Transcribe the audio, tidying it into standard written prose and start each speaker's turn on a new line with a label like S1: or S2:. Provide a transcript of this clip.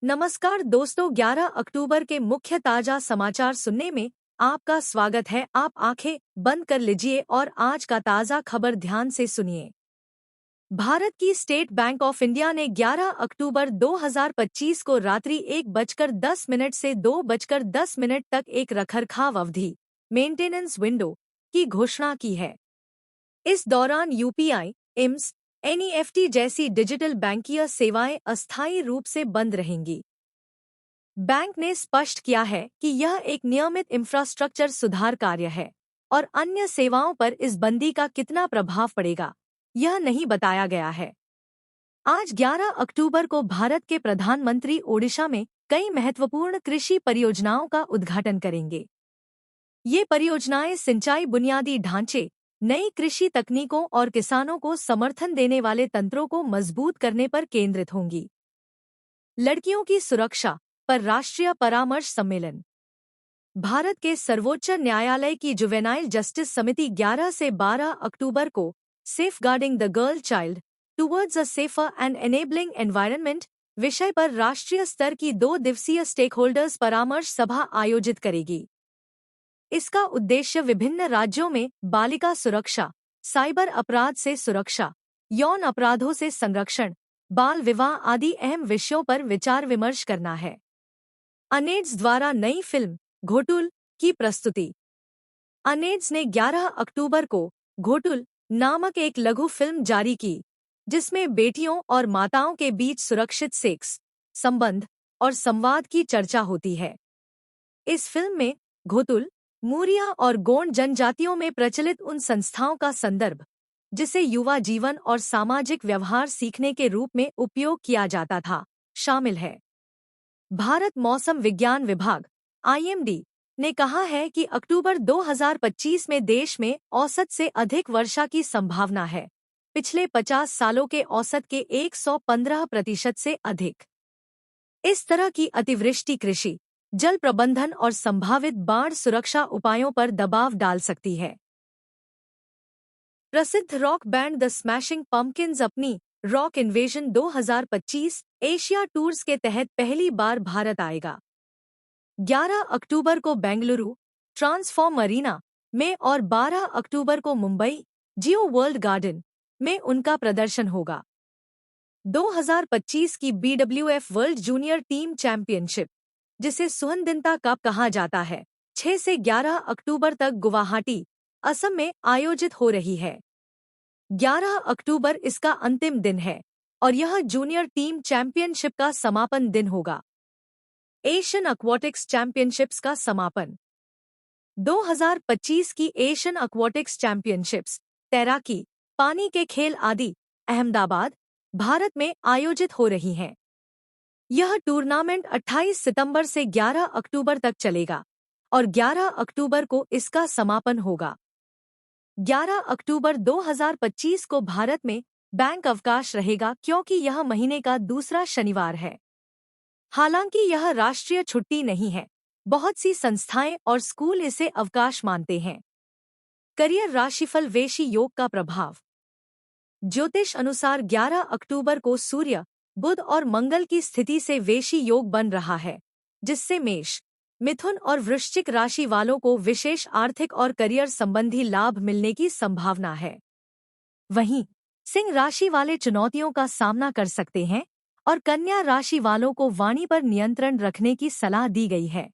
S1: नमस्कार दोस्तों, 11 अक्टूबर के मुख्य ताजा समाचार सुनने में आपका स्वागत है। आप आंखें बंद कर लीजिए और आज का ताजा खबर ध्यान से सुनिए। भारत की स्टेट बैंक ऑफ इंडिया ने 11 अक्टूबर 2025 को रात्रि 1:10 से 2:10 तक एक रखरखाव अवधि मेंटेनेंस विंडो की घोषणा की है। इस दौरान यूपीआई, इम्स, एनईएफटी जैसी डिजिटल बैंकिंग सेवाएं अस्थायी रूप से बंद रहेंगी। बैंक ने स्पष्ट किया है कि यह एक नियमित इंफ्रास्ट्रक्चर सुधार कार्य है और अन्य सेवाओं पर इस बंदी का कितना प्रभाव पड़ेगा, यह नहीं बताया गया है। आज 11 अक्टूबर को भारत के प्रधानमंत्री ओडिशा में कई महत्वपूर्ण कृषि परियोजनाओं का उद्घाटन करेंगे। ये परियोजनाएं सिंचाई बुनियादी ढांचे, नई कृषि तकनीकों और किसानों को समर्थन देने वाले तंत्रों को मजबूत करने पर केंद्रित होंगी। लड़कियों की सुरक्षा पर राष्ट्रीय परामर्श सम्मेलन। भारत के सर्वोच्च न्यायालय की जुवेनाइल जस्टिस समिति 11 से 12 अक्टूबर को safeguarding the girl child towards a safer and enabling environment विषय पर राष्ट्रीय स्तर की 2 दिवसीय स्टेकहोल्डर्स परामर्श सभा आयोजित करेगी। इसका उद्देश्य विभिन्न राज्यों में बालिका सुरक्षा, साइबर अपराध से सुरक्षा, यौन अपराधों से संरक्षण, बाल विवाह आदि अहम विषयों पर विचार विमर्श करना है। अनेड्स द्वारा नई फिल्म घोटुल की प्रस्तुति। अनेड्स ने 11 अक्टूबर को घोटुल नामक एक लघु फिल्म जारी की, जिसमें बेटियों और माताओं के बीच सुरक्षित सेक्स, संबंध और संवाद की चर्चा होती है। इस फिल्म में घोटुल, मूरिया और गोंड जनजातियों में प्रचलित उन संस्थाओं का संदर्भ जिसे युवा जीवन और सामाजिक व्यवहार सीखने के रूप में उपयोग किया जाता था, शामिल है। भारत मौसम विज्ञान विभाग (आईएमडी) ने कहा है कि अक्टूबर 2025 में देश में औसत से अधिक वर्षा की संभावना है, पिछले 50 सालों के औसत के 115% से अधिक। इस तरह की अतिवृष्टि कृषि, जल प्रबंधन और संभावित बाढ़ सुरक्षा उपायों पर दबाव डाल सकती है। प्रसिद्ध रॉक बैंड द स्मैशिंग पम्पकिंस अपनी रॉक इन्वेजन 2025 एशिया टूर्स के तहत पहली बार भारत आएगा। 11 अक्टूबर को बेंगलुरु ट्रांसफॉर्म अरीना में और 12 अक्टूबर को मुंबई जियो वर्ल्ड गार्डन में उनका प्रदर्शन होगा। 2025 की BWF world junior team championship, जिसे सुहनदिनता कप कहा जाता है, 6 से 11 अक्टूबर तक गुवाहाटी, असम में आयोजित हो रही है। 11 अक्टूबर इसका अंतिम दिन है और यह जूनियर टीम चैंपियनशिप का समापन दिन होगा। एशियन एक्वाटिक्स चैंपियनशिप्स का समापन। 2025 की एशियन एक्वाटिक्स चैंपियनशिप्स, तैराकी, पानी के खेल आदि अहमदाबाद, भारत में आयोजित हो रही हैं। यह टूर्नामेंट 28 सितंबर से 11 अक्टूबर तक चलेगा और 11 अक्टूबर को इसका समापन होगा। 11 अक्टूबर 2025 को भारत में बैंक अवकाश रहेगा क्योंकि यह महीने का दूसरा शनिवार है। हालांकि यह राष्ट्रीय छुट्टी नहीं है, बहुत सी संस्थाएं और स्कूल इसे अवकाश मानते हैं। करियर राशिफल वेशी योग का प्रभाव। ज्योतिष अनुसार 11 अक्टूबर को सूर्य, बुध और मंगल की स्थिति से वेशी योग बन रहा है, जिससे मेष, मिथुन और वृश्चिक राशि वालों को विशेष आर्थिक और करियर संबंधी लाभ मिलने की संभावना है। वहीं सिंह राशि वाले चुनौतियों का सामना कर सकते हैं और कन्या राशि वालों को वाणी पर नियंत्रण रखने की सलाह दी गई है।